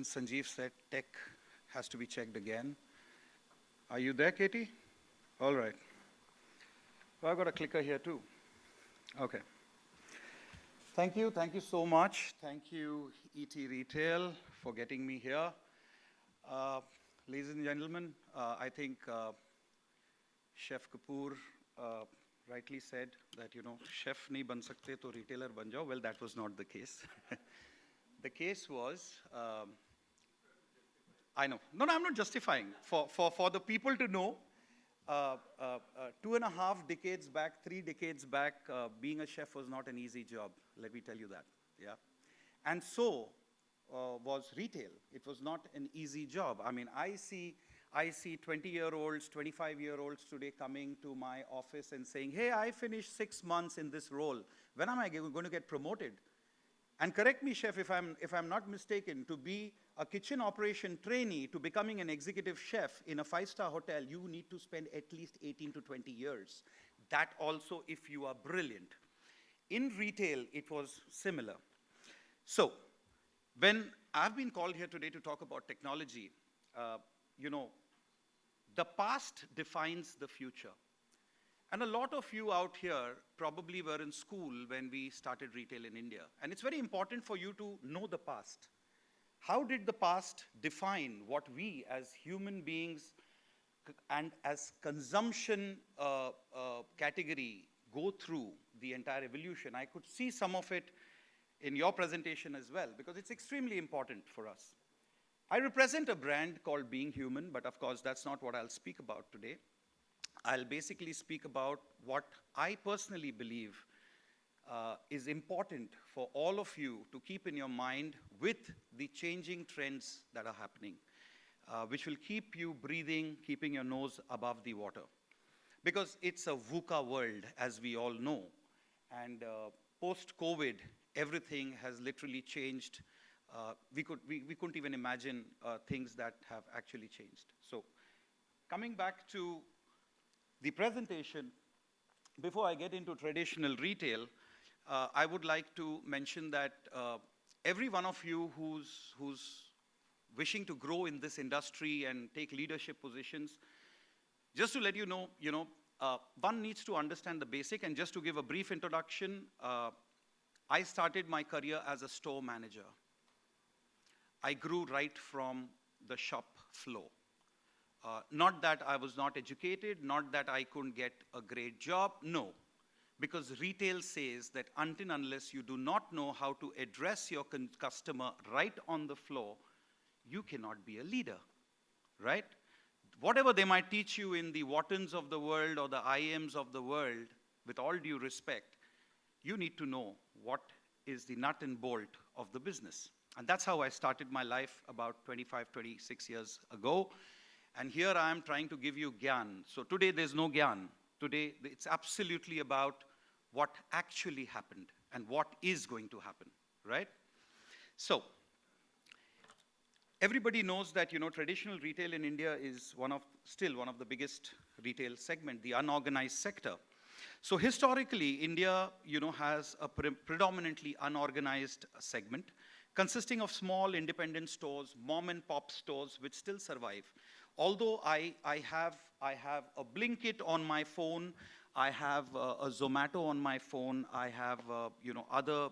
since Sanjeev said tech has to be checked again. Are you there, Katie? All right. Well, I've got a clicker here too. Okay. Thank you so much. Thank you, ET Retail, for getting me here. Uh, Ladies and gentlemen, I think Chef Kapoor rightly said that, chef nahi ban sakte to retailer ban jao. Well, that was not the case. The case was, I know. No, I'm not justifying. For the people to know, 2.5 decades back, 3 decades back, being a chef was not an easy job. Let me tell you that. Yeah. And so was retail. It was not an easy job. I mean, I see 20-year-olds, 25-year-olds today coming to my office and saying, hey, I finished 6 months in this role. When am I going to get promoted? And correct me, chef, if I'm not mistaken, to be a kitchen operation trainee to becoming an executive chef in a 5-star hotel, you need to spend at least 18 to 20 years. That also if you are brilliant. In retail, it was similar. So, when I've been called here today to talk about technology, the past defines the future. And a lot of you out here probably were in school when we started retail in India. And it's very important for you to know the past. How did the past define what we as human beings and as consumption category go through the entire evolution? I could see some of it in your presentation as well, because it's extremely important for us. I represent a brand called Being Human, but of course that's not what I'll speak about today. I'll basically speak about what I personally believe is important for all of you to keep in your mind with the changing trends that are happening, which will keep you breathing, keeping your nose above the water. Because it's a VUCA world, as we all know. And post-COVID, everything has literally changed. We couldn't even imagine things that have actually changed. So coming back to the presentation, before I get into traditional retail, I would like to mention that every one of you who's wishing to grow in this industry and take leadership positions, just to let you know, one needs to understand the basic. And just to give a brief introduction, I started my career as a store manager. I grew right from the shop floor. Not that I was not educated, not that I couldn't get a great job, no. Because retail says that until unless you do not know how to address your customer right on the floor, you cannot be a leader, right? Whatever they might teach you in the Wattons of the world or the IMs of the world, with all due respect, you need to know what is the nut and bolt of the business. And that's how I started my life about 25, 26 years ago. And here I am trying to give you gyan. So today there's no gyan. Today it's absolutely about what actually happened and what is going to happen, right? So everybody knows that traditional retail in India is still one of the biggest retail segment, the unorganized sector. So historically, India has a predominantly unorganized segment consisting of small independent stores, mom and pop stores which still survive. Although I have a Blinkit on my phone, I have a Zomato on my phone, I have other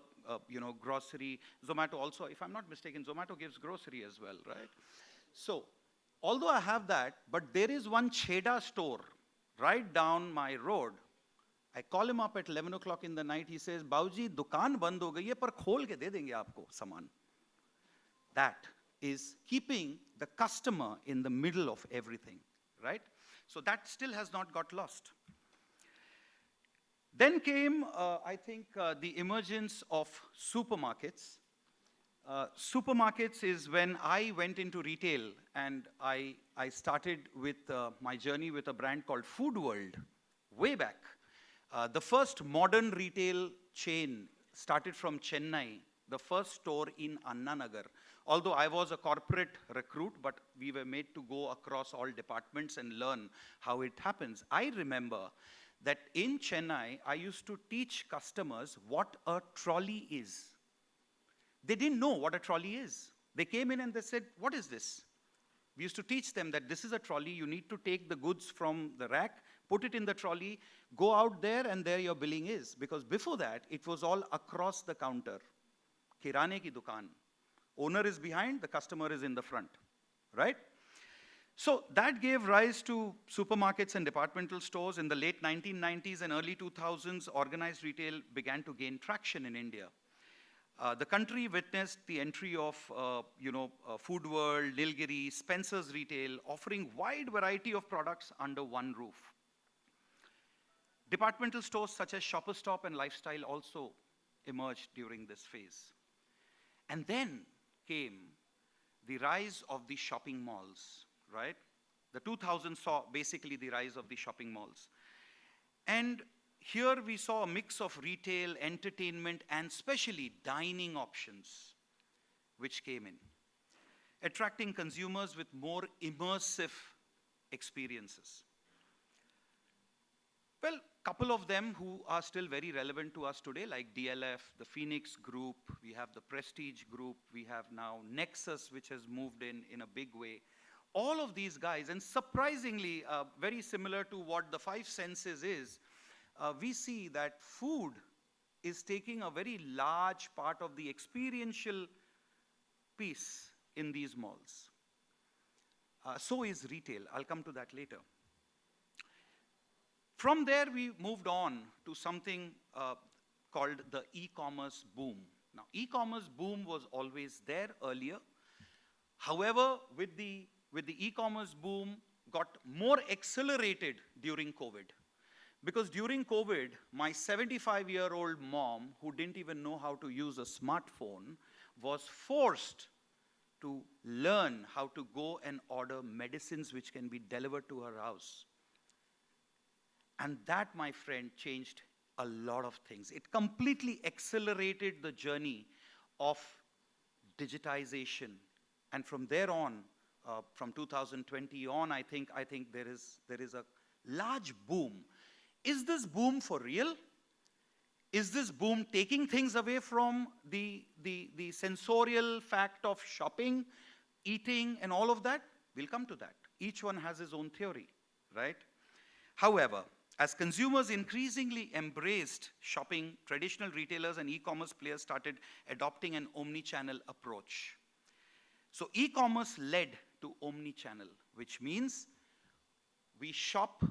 grocery. Zomato also, if I'm not mistaken, Zomato gives grocery as well, right? So, although I have that, but there is one Chheda store right down my road. I call him up at 11 o'clock in the night. He says, "Bauji, dukaan band ho gayi hai, par khol ke de denge aapko saman." That is keeping the customer in the middle of everything, right? So that still has not got lost. Then came, I think, the emergence of supermarkets. Supermarkets is when I went into retail and I started with my journey with a brand called Food World way back. The first modern retail chain started from Chennai, the first store in Anna Nagar. Although I was a corporate recruit, but we were made to go across all departments and learn how it happens. I remember that in Chennai, I used to teach customers what a trolley is. They didn't know what a trolley is. They came in and they said, what is this? We used to teach them that this is a trolley. You need to take the goods from the rack, put it in the trolley, go out there, and there your billing is. Because before that, it was all across the counter. Kirane ki dukaan. Owner is behind, the customer is in the front, right? So that gave rise to supermarkets and departmental stores. In the late 1990s and early 2000s, organized retail began to gain traction in India. The country witnessed the entry of, Food World, Nilgiri, Spencer's Retail, offering wide variety of products under one roof. Departmental stores such as Shoppers Stop and Lifestyle also emerged during this phase. And then came the rise of the shopping malls, right? The 2000s saw basically the rise of the shopping malls. And here we saw a mix of retail, entertainment, and especially dining options, which came in, attracting consumers with more immersive experiences. Well, couple of them who are still very relevant to us today, like DLF, the Phoenix Group, we have the Prestige Group, we have now Nexus, which has moved in a big way. All of these guys, and surprisingly, very similar to what the Five Senses is, we see that food is taking a very large part of the experiential piece in these malls. So is retail. I'll come to that later. From there, we moved on to something called the e-commerce boom. Now, e-commerce boom was always there earlier. However, with the e-commerce boom, got more accelerated during COVID. Because during COVID, my 75-year-old mom, who didn't even know how to use a smartphone, was forced to learn how to go and order medicines which can be delivered to her house. And that, my friend, changed a lot of things. It completely accelerated the journey of digitization. And from there on, from 2020 on, I think there is a large boom. Is this boom for real? Is this boom taking things away from the sensorial fact of shopping, eating, and all of that? We'll come to that. Each one has his own theory, right? However, as consumers increasingly embraced shopping, traditional retailers and e-commerce players started adopting an omni-channel approach. So e-commerce led to omni-channel, which means we shop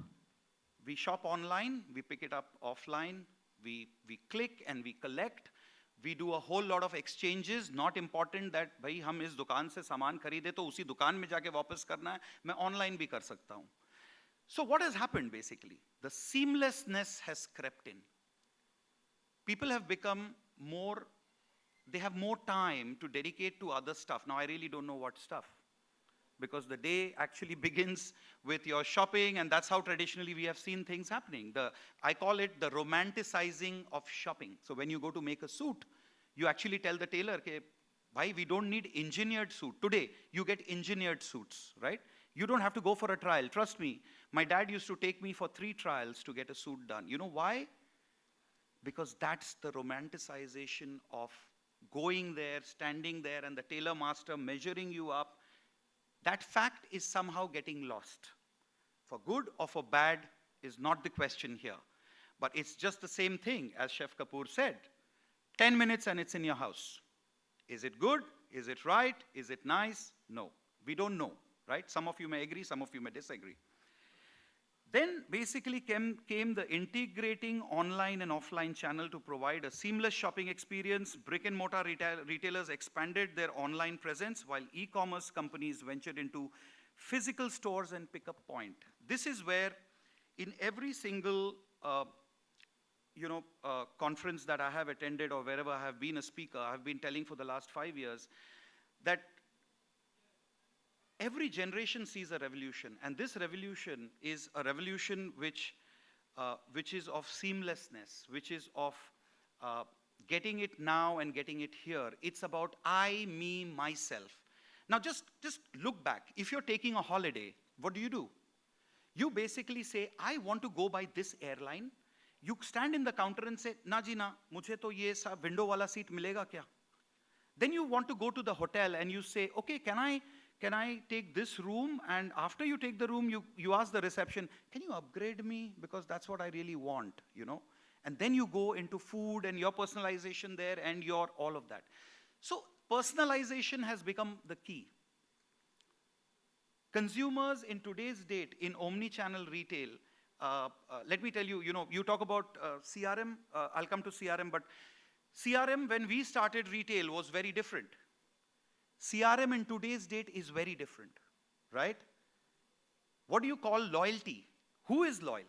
online, we pick it up offline, we click and we collect, we do a whole lot of exchanges. Not important that भाई हम इस दुकान से सामान खरीदे तो उसी दुकान में जाके वापस करना है, मैं online भी कर सकता हूँ. So what has happened basically? The seamlessness has crept in. People have become more, they have more time to dedicate to other stuff. Now I really don't know what stuff, because the day actually begins with your shopping, and that's how traditionally we have seen things happening. I call it the romanticizing of shopping. So when you go to make a suit, you actually tell the tailor, "Ke, bhai, we don't need engineered suit. Today, you get engineered suits, right? You don't have to go for a trial. Trust me, my dad used to take me for 3 trials to get a suit done. You know why? Because that's the romanticization of going there, standing there, and the tailor master measuring you up. That fact is somehow getting lost. For good or for bad is not the question here. But it's just the same thing, as Chef Kapoor said. 10 minutes and it's in your house. Is it good? Is it right? Is it nice? No. We don't know, right? Some of you may agree, some of you may disagree. Then basically came the integrating online and offline channel to provide a seamless shopping experience. Brick and mortar retailers expanded their online presence, while e-commerce companies ventured into physical stores and pickup point. This is where in every single conference that I have attended or wherever I have been a speaker, I have been telling for the last 5 years that every generation sees a revolution, and this revolution is a revolution which is of seamlessness, which is of getting it now and getting it here. It's about I, me, myself. Now just look back. If you're taking a holiday, what do? You basically say, I want to go by this airline. You stand in the counter and say, na ji na, mujhe to ye window wala seat milega kya? Then you want to go to the hotel and you say, okay, can I take this room? And after you take the room, you ask the reception, can you upgrade me? Because that's what I really want, you know? And then you go into food and your personalization there and your all of that. So personalization has become the key. Consumers in today's date in omni-channel retail, let me tell you, you know, you talk about CRM, I'll come to CRM, but CRM when we started retail was very different. CRM in today's date is very different, right? What do you call loyalty? Who is loyal?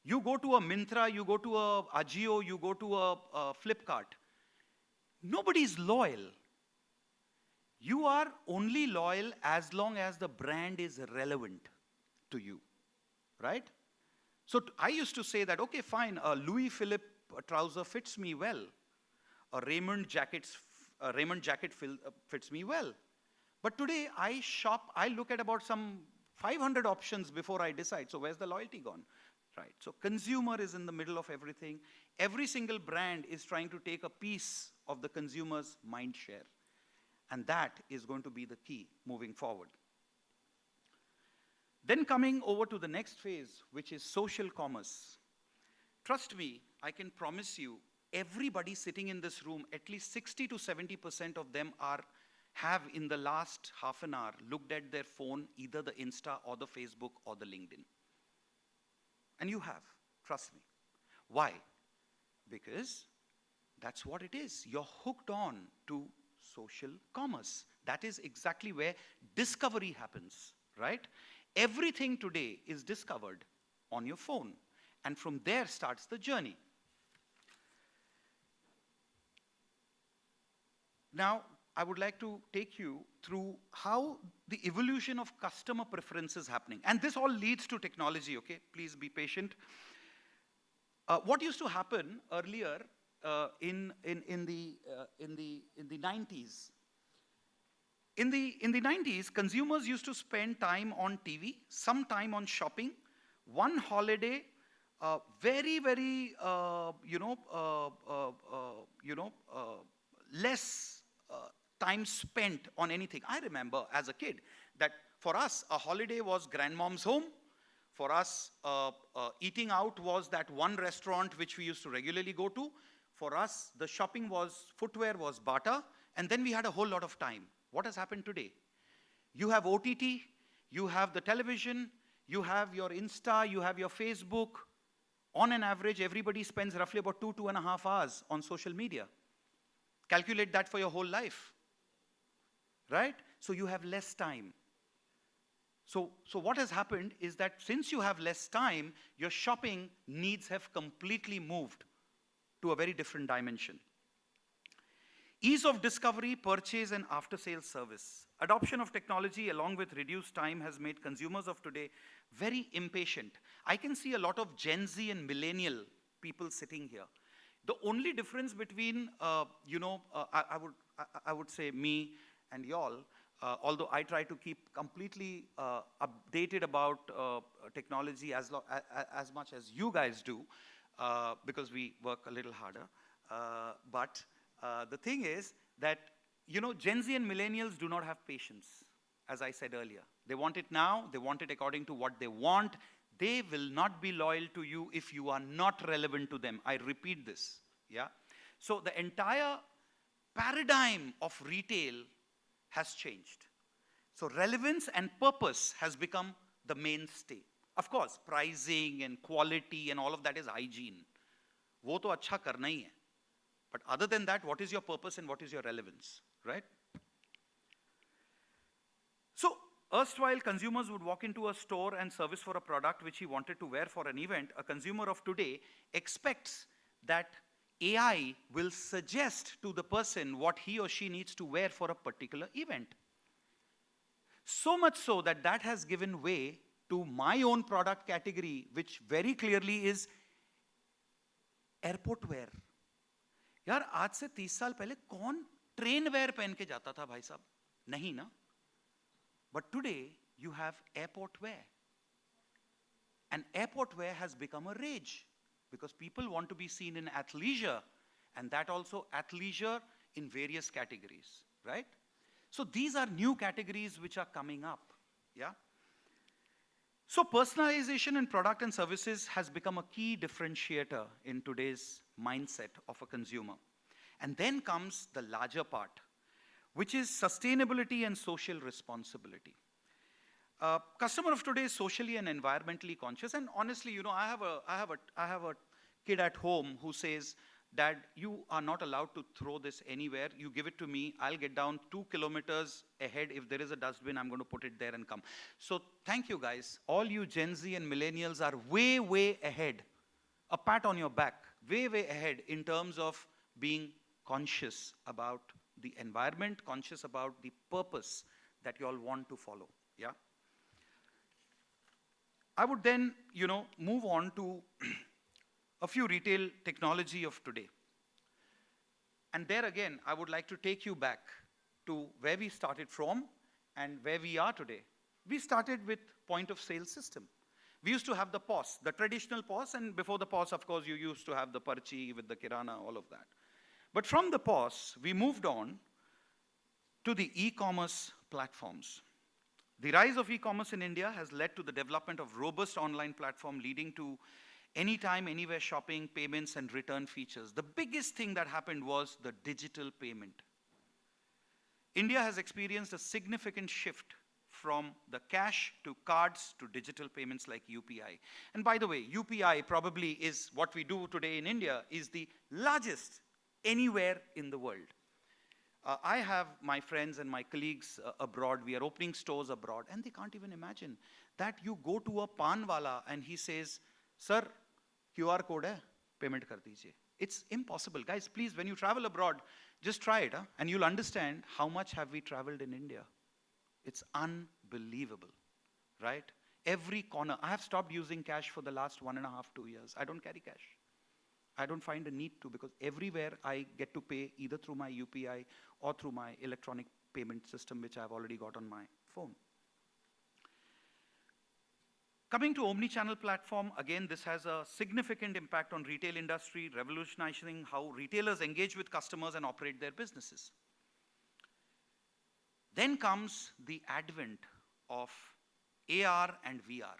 You go to a Myntra, you go to a Ajio, you go to a Flipkart. Nobody is loyal. You are only loyal as long as the brand is relevant to you, right? So I used to say that, okay, fine, a Louis Philippe trouser fits me well. A Raymond jacket fits me well. But today I look at about some 500 options before I decide. So where's the loyalty gone? Right. So consumer is in the middle of everything. Every single brand is trying to take a piece of the consumer's mind share. And that is going to be the key moving forward. Then coming over to the next phase, which is social commerce. Trust me, I can promise you, everybody sitting in this room, at least 60 to 70% of them have in the last half an hour looked at their phone, either the Insta or the Facebook or the LinkedIn. And you have, trust me. Why? Because that's what it is. You're hooked on to social commerce. That is exactly where discovery happens, right? Everything today is discovered on your phone. And from there starts the journey. Now, I would like to take you through how the evolution of customer preference is happening. And this all leads to technology, okay? Please be patient. What used to happen earlier in the 90s? In the 90s, consumers used to spend time on TV, some time on shopping, one holiday, very, very, less time spent on anything. I remember as a kid that for us, a holiday was grandmom's home. For us, eating out was that one restaurant which we used to regularly go to. For us, the shopping was, footwear was Bata, and then we had a whole lot of time. What has happened today? You have OTT, you have the television, you have your Insta, you have your Facebook. On an average, everybody spends roughly about 2.5 hours on social media. Calculate that for your whole life, right? So you have less time. So what has happened is that since you have less time, your shopping needs have completely moved to a very different dimension. Ease of discovery, purchase, and after-sales service. Adoption of technology along with reduced time has made consumers of today very impatient. I can see a lot of Gen Z and millennial people sitting here. The only difference between, I would say me and y'all, although I try to keep completely updated about technology as much as you guys do, because we work a little harder. But the thing is that, Gen Z and millennials do not have patience, as I said earlier. They want it now, they want it according to what they want. They will not be loyal to you if you are not relevant to them. I repeat this, yeah? So the entire paradigm of retail has changed. So relevance and purpose has become the mainstay. Of course, pricing and quality and all of that is hygiene. वो तो अच्छा करना ही है. But other than that, what is your purpose and what is your relevance, right? So, erstwhile consumers would walk into a store and service for a product which he wanted to wear for an event. A consumer of today expects that AI will suggest to the person what he or she needs to wear for a particular event. So much so that that has given way to my own product category, which very clearly is airport wear. यार आज से 30 साल पहले कौन train where पहन के जाता था भाई साहब? नहीं ना? But today you have airport wear. And airport wear has become a rage because people want to be seen in athleisure, and that also athleisure in various categories, right? So these are new categories which are coming up, yeah? So personalization in product and services has become a key differentiator in today's mindset of a consumer. And then comes the larger part, which is sustainability and social responsibility. Customer of today is socially and environmentally conscious, and honestly, I have a kid at home who says, Dad, you are not allowed to throw this anywhere. You give it to me. I'll get down 2 kilometers ahead. If there is a dustbin, I'm going to put it there and come. So thank you, guys. All you Gen Z and millennials are way, way ahead. A pat on your back, way, way ahead in terms of being conscious about the environment, conscious about the purpose that you all want to follow. Yeah. I would then, move on to a few retail technology of today. And there again, I would like to take you back to where we started from and where we are today. We started with point of sale system. We used to have the POS, the traditional POS, and before the POS, of course, you used to have the Parchi with the Kirana, all of that. But from the POS, we moved on to the e-commerce platforms. The rise of e-commerce in India has led to the development of robust online platform leading to anytime, anywhere shopping, payments, and return features. The biggest thing that happened was the digital payment. India has experienced a significant shift from the cash to cards to digital payments like UPI. And by the way, UPI probably is what we do today in India is the largest anywhere in the world. I have my friends and my colleagues abroad. We are opening stores abroad, and they can't even imagine that you go to a pan wala and he says, "Sir, QR code hai, payment kar dijiye." It's impossible. Guys, please, when you travel abroad, just try it, and you'll understand how much have we traveled in India. It's unbelievable, right? Every corner. I have stopped using cash for the last 1.5, 2 years. I don't carry cash. I don't find a need to, because everywhere I get to pay either through my UPI or through my electronic payment system, which I've already got on my phone. Coming to omni-channel platform, again, this has a significant impact on retail industry, revolutionizing how retailers engage with customers and operate their businesses. Then comes the advent of AR and VR.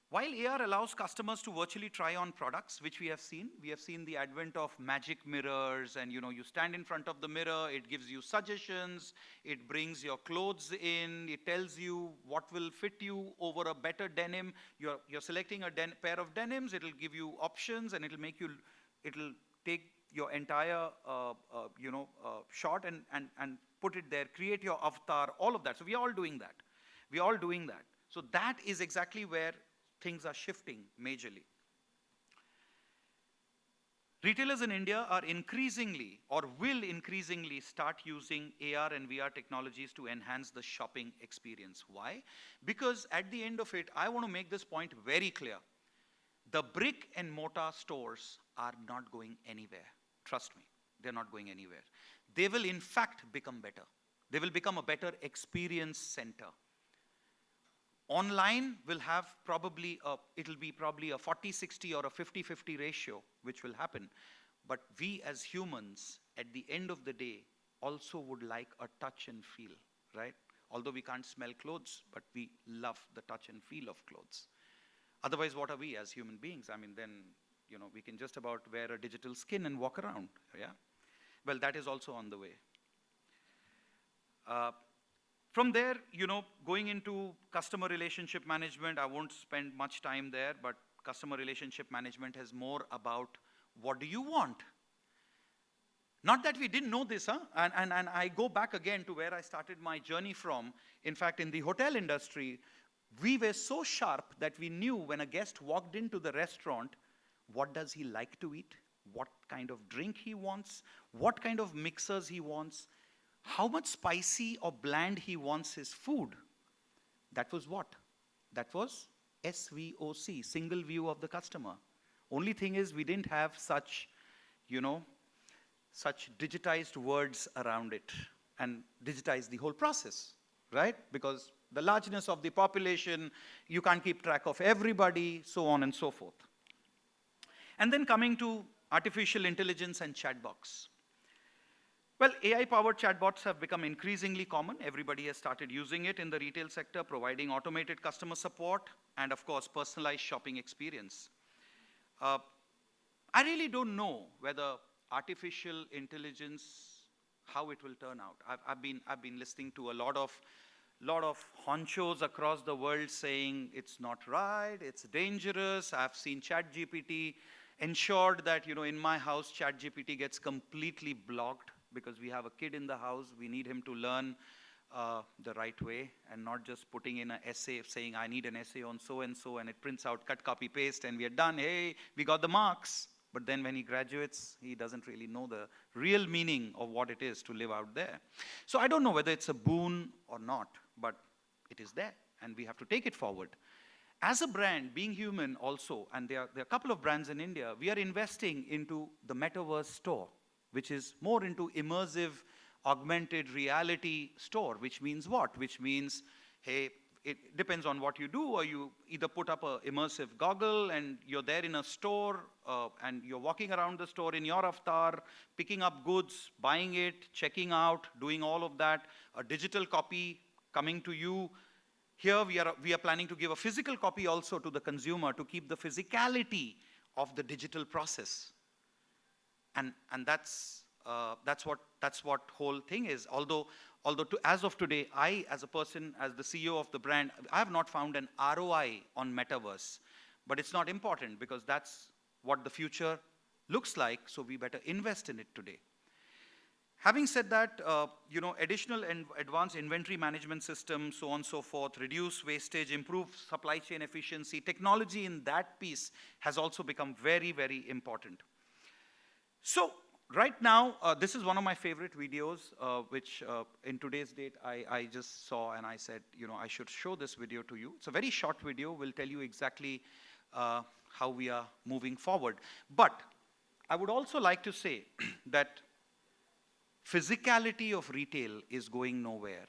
While AR allows customers to virtually try on products, which we have seen the advent of magic mirrors, and you stand in front of the mirror, it gives you suggestions, it brings your clothes in, it tells you what will fit you over a better denim. You're selecting a pair of denims, it'll give you options, and it'll take your entire shot and put it there, create your avatar, all of that. So we are all doing that. So that is exactly where things are shifting majorly. Retailers in India are increasingly, or will increasingly, start using AR and VR technologies to enhance the shopping experience. Why? Because at the end of it, I want to make this point very clear. The brick and mortar stores are not going anywhere. Trust me, they're not going anywhere. They will in fact become better. They will become a better experience center. Online will have it'll be probably a 40-60 or a 50-50 ratio, which will happen. But we as humans, at the end of the day, also would like a touch and feel, right? Although we can't smell clothes, but we love the touch and feel of clothes. Otherwise, what are we as human beings? I mean, then, we can just about wear a digital skin and walk around, yeah? Well, that is also on the way. From there, going into customer relationship management, I won't spend much time there, but customer relationship management is more about what do you want? Not that we didn't know this, huh? And I go back again to where I started my journey from. In fact, in the hotel industry, we were so sharp that we knew when a guest walked into the restaurant, what does he like to eat? What kind of drink he wants? What kind of mixers he wants? How much spicy or bland he wants his food. That was what? That was SVOC, single view of the customer. Only thing is we didn't have such digitized words around it and digitize the whole process, right? Because the largeness of the population, you can't keep track of everybody, so on and so forth. And then coming to artificial intelligence and chatbots. Well, AI-powered chatbots have become increasingly common. Everybody has started using it in the retail sector, providing automated customer support and, of course, personalized shopping experience. Uh, I really don't know whether artificial intelligence, how it will turn out. I've been listening to a lot of honchos across the world saying it's not right, it's dangerous. I've seen ChatGPT ensured that, in my house, ChatGPT gets completely blocked because we have a kid in the house. We need him to learn the right way and not just putting in an essay saying, I need an essay on so and it prints out, cut, copy, paste, and we are done. Hey, we got the marks. But then when he graduates, he doesn't really know the real meaning of what it is to live out there. So I don't know whether it's a boon or not, but it is there, and we have to take it forward. As a brand, being human also, and there are a couple of brands in India, we are investing into the metaverse store, which is more into immersive, augmented reality store, which means what? Which means, hey, it depends on what you do, or you either put up a immersive goggle and you're there in a store and you're walking around the store in your avatar, picking up goods, buying it, checking out, doing all of that, a digital copy coming to you. Here we are planning to give a physical copy also to the consumer to keep the physicality of the digital process. And that's what whole thing is. Although as of today, I, as a person, as the CEO of the brand, I have not found an ROI on metaverse. But it's not important because that's what the future looks like, so we better invest in it today. Having said that, additional and advanced inventory management systems, so on and so forth, reduce wastage, improve supply chain efficiency, technology in that piece has also become very, very important. So, right now, this is one of my favorite videos, which in today's date I just saw, and I said, I should show this video to you. It's a very short video. We'll tell you exactly how we are moving forward. But I would also like to say that physicality of retail is going nowhere.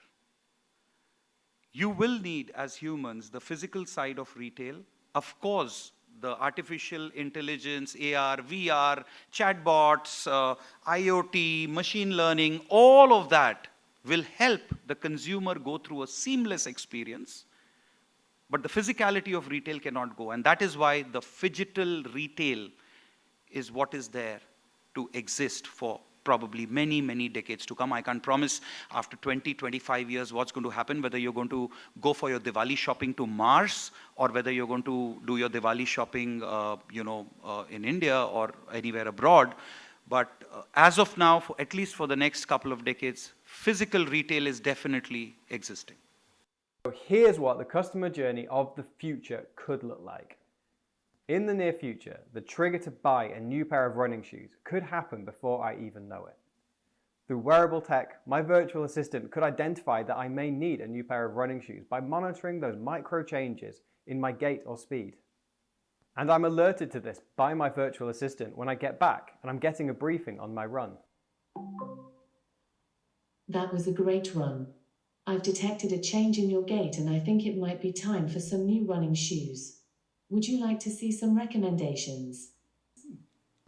You will need, as humans, the physical side of retail. Of course, the artificial intelligence, AR, VR, chatbots, IoT, machine learning, all of that will help the consumer go through a seamless experience. But the physicality of retail cannot go. And that is why the phygital retail is what is there to exist for probably many, many decades to come. I can't promise after 20, 25 years what's going to happen, whether you're going to go for your Diwali shopping to Mars or whether you're going to do your Diwali shopping, in India or anywhere abroad. But as of now, at least for the next couple of decades, physical retail is definitely existing. So here's what the customer journey of the future could look like. In the near future, the trigger to buy a new pair of running shoes could happen before I even know it. Through wearable tech, my virtual assistant could identify that I may need a new pair of running shoes by monitoring those micro changes in my gait or speed. And I'm alerted to this by my virtual assistant when I get back and I'm getting a briefing on my run. That was a great run. I've detected a change in your gait and I think it might be time for some new running shoes. Would you like to see some recommendations?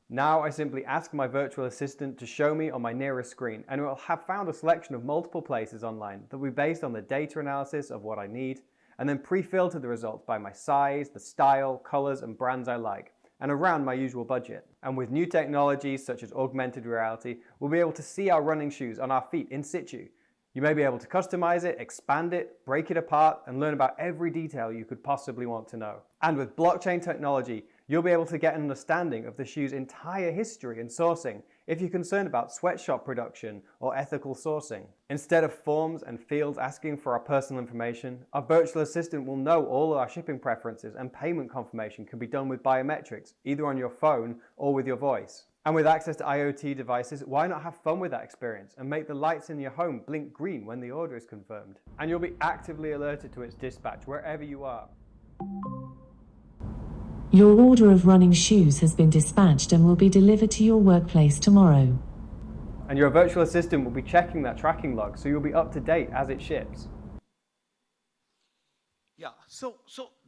Now I simply ask my virtual assistant to show me on my nearest screen, and it will have found a selection of multiple places online that will be based on the data analysis of what I need, and then pre-filter the results by my size, the style, colors and brands I like, and around my usual budget. And with new technologies such as augmented reality, we'll be able to see our running shoes on our feet in situ. You may be able to customize it, expand it, break it apart, and learn about every detail you could possibly want to know. And with blockchain technology, you'll be able to get an understanding of the shoe's entire history and sourcing if you're concerned about sweatshop production or ethical sourcing. Instead of forms and fields asking for our personal information, our virtual assistant will know all of our shipping preferences, and payment confirmation can be done with biometrics, either on your phone or with your voice. And with access to IoT devices, why not have fun with that experience and make the lights in your home blink green when the order is confirmed? And you'll be actively alerted to its dispatch wherever you are. Your order of running shoes has been dispatched and will be delivered to your workplace tomorrow. And your virtual assistant will be checking that tracking log, so you'll be up to date as it ships. Yeah, so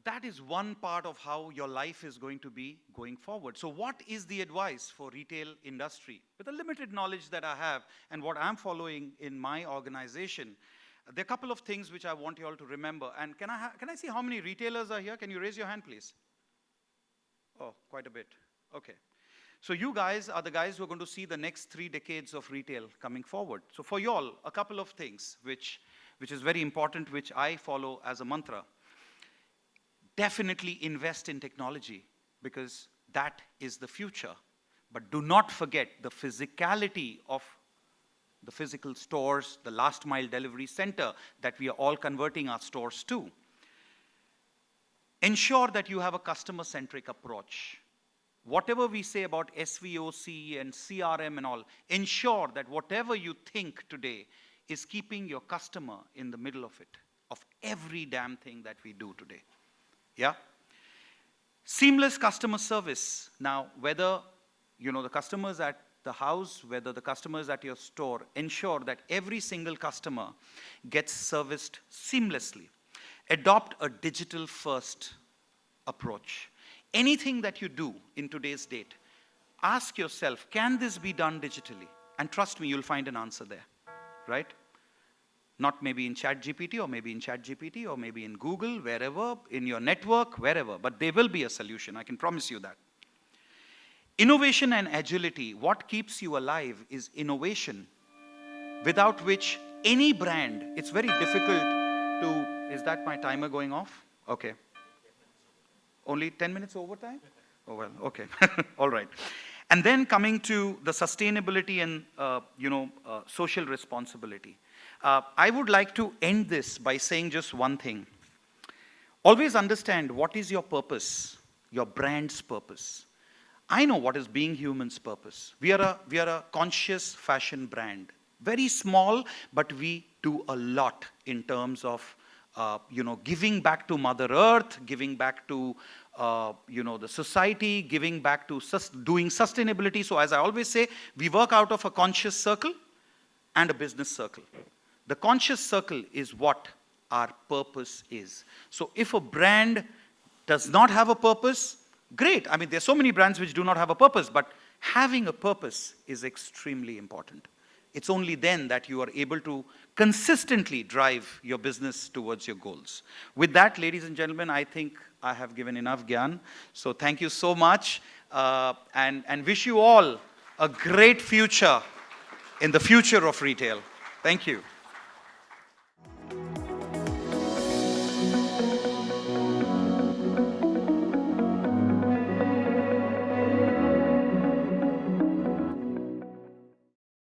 that is one part of how your life is going to be going forward. So what is the advice for retail industry? With the limited knowledge that I have and what I'm following in my organization, there are a couple of things which I want you all to remember. And can I see how many retailers are here? Can you raise your hand, please? Oh, quite a bit. Okay. So you guys are the guys who are going to see the next 3 decades of retail coming forward. So for you all, a couple of things which is very important, which I follow as a mantra. Definitely invest in technology because that is the future. But do not forget the physicality of the physical stores, the last mile delivery center that we are all converting our stores to. Ensure that you have a customer-centric approach. Whatever we say about SVOC and CRM and all, ensure that whatever you think today is keeping your customer in the middle of it, of every damn thing that we do today. Yeah? Seamless customer service. Now, whether the customers at the house, whether the customers at your store, ensure that every single customer gets serviced seamlessly. Adopt a digital-first approach. Anything that you do in today's date, ask yourself, can this be done digitally? And trust me, you'll find an answer there, right? Not maybe in ChatGPT or maybe in ChatGPT or maybe in Google, wherever, in your network, wherever. But there will be a solution, I can promise you that. Innovation and agility, what keeps you alive is innovation, without which any brand, it's very difficult to, is that my timer going off? Okay. Only 10 minutes overtime? Oh, well, okay. All right. And then coming to the sustainability and, social responsibility. I would like to end this by saying just one thing. Always understand what is your purpose, your brand's purpose. I know what is Being Human's purpose. We are a conscious fashion brand. Very small, but we do a lot in terms of giving back to Mother Earth, giving back to the society, giving back to doing sustainability. So as I always say, we work out of a conscious circle and a business circle. The conscious circle is what our purpose is. So if a brand does not have a purpose, great. I mean, there's so many brands which do not have a purpose, but having a purpose is extremely important. It's only then that you are able to consistently drive your business towards your goals. With that, ladies and gentlemen, I think I have given enough gyan. So thank you so much, and wish you all a great future in the future of retail. Thank you.